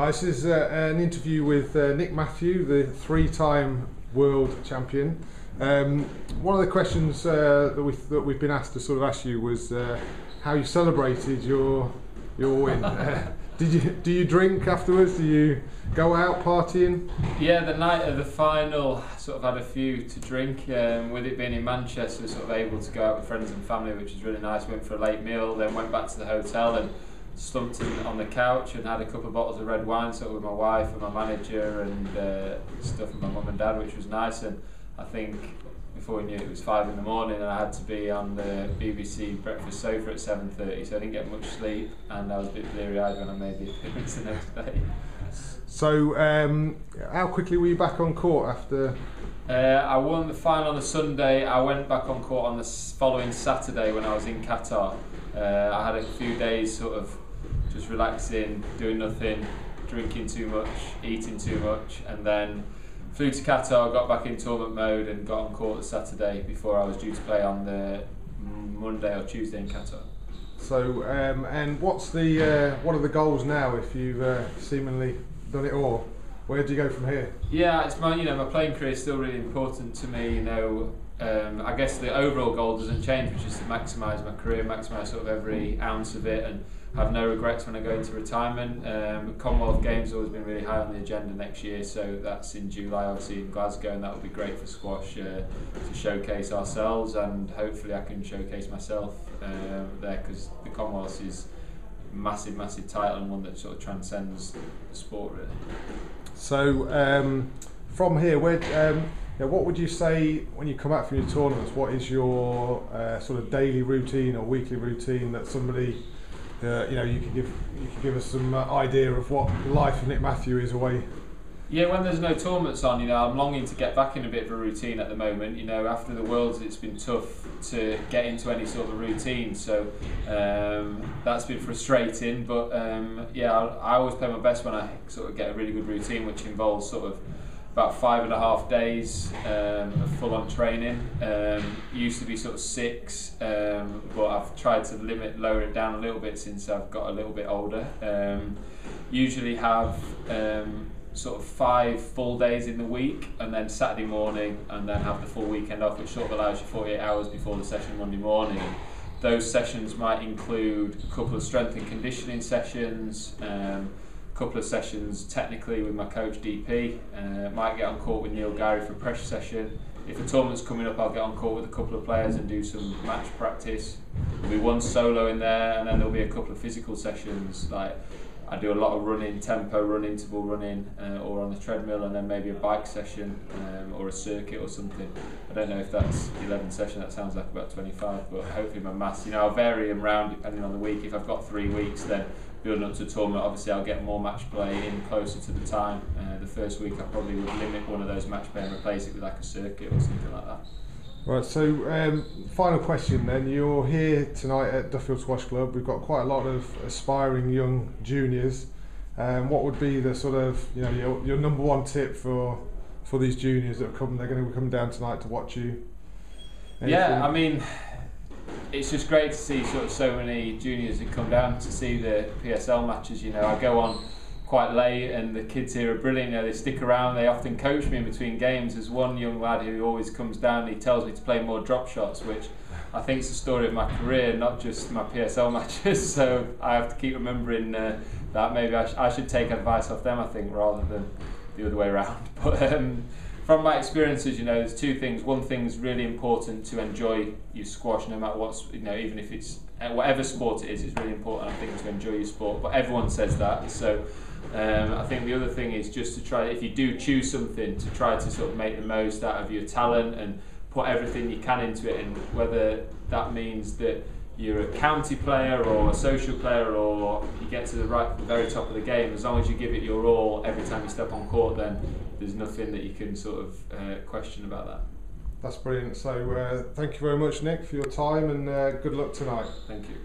This is an interview with Nick Matthew, the three-time world champion. One of the questions that we've been asked to sort of ask you was how you celebrated your win. Do you drink afterwards? Do you go out partying? Yeah, the night of the final, sort of had a few to drink. With it being in Manchester, sort of able to go out with friends and family, which was really nice. Went for a late meal, then went back to the hotel and slumped on the couch and had a couple of bottles of red wine, sort of with my wife and my manager and stuff with my mum and dad, which was nice. And I think before we knew it was 5 in the morning and I had to be on the BBC breakfast sofa at 7:30, so I didn't get much sleep and I was a bit bleary-eyed when I made the appearance the next day. So how quickly were you back on court after? I won the final on the Sunday. I went back on court on the following Saturday when I was in Qatar. I had a few days sort of just relaxing, doing nothing, drinking too much, eating too much, and then flew to Qatar, got back in tournament mode and got on court the Saturday before I was due to play on the Monday or Tuesday in Qatar. So and what are the goals now if you've seemingly done it all? Where do you go from here? Yeah, it's my playing career is still really important to me. I guess the overall goal doesn't change, which is to maximise my career, maximise sort of every ounce of it, and have no regrets when I go into retirement. Commonwealth Games has always been really high on the agenda next year, so that's in July, obviously in Glasgow, and that will be great for squash to showcase ourselves, and hopefully I can showcase myself there, because the Commonwealth is a massive, massive title and one that sort of transcends the sport really. So from here, what would you say when you come out from your tournaments? What is your sort of daily routine or weekly routine that somebody, you could give us some idea of what life of Nick Matthew is away? Yeah, when there's no tournaments on, I'm longing to get back in a bit of a routine at the moment. After the Worlds, it's been tough to get into any sort of routine, so that's been frustrating. But I always play my best when I sort of get a really good routine, which involves sort of about 5.5 days of full-on training. Used to be sort of 6, but I've tried to lower it down a little bit since I've got a little bit older. Usually have sort of 5 full days in the week, and then Saturday morning, and then have the full weekend off, which sort of allows you 48 hours before the session Monday morning. Those sessions might include a couple of strength and conditioning sessions, couple of sessions technically with my coach DP, might get on court with Neil Gary for a pressure session. If a tournament's coming up, I'll get on court with a couple of players and do some match practice. There'll be one solo in there, and then there'll be a couple of physical sessions, like I do a lot of running, tempo run, interval running, or on the treadmill, and then maybe a bike session or a circuit or something. I don't know if that's 11 sessions, that sounds like about 25, but hopefully my maths, I'll vary them around depending on the week. If I've got 3 weeks, then building up to a tournament, obviously I'll get more match play in closer to the time. The first week I probably would limit one of those match play and replace it with like a circuit or something like that. Right, so final question then. You're here tonight at Duffield Squash Club. We've got quite a lot of aspiring young juniors. What would be the sort of your number one tip for these juniors that they're going to be coming down tonight to watch you? Anything? Yeah, it's just great to see so many juniors that come down to see the PSL matches. I go on quite late, and the kids here are brilliant. They stick around. They often coach me in between games. There's one young lad who always comes down and he tells me to play more drop shots, which I think is the story of my career, not just my PSL matches. So I have to keep remembering that maybe I should take advice off them, I think, rather than the other way around. But from my experiences, there's 2 things. One thing's really important to enjoy your squash, no matter what, even if it's whatever sport it is. It's really important, I think, to enjoy your sport. But everyone says that, so. I think the other thing is just to try, if you do choose something, to try to sort of make the most out of your talent and put everything you can into it, and whether that means that you're a county player or a social player or you get to the very top of the game, as long as you give it your all every time you step on court, then there's nothing that you can sort of question about that. That's brilliant. So thank you very much, Nick, for your time, and good luck tonight. Thank you.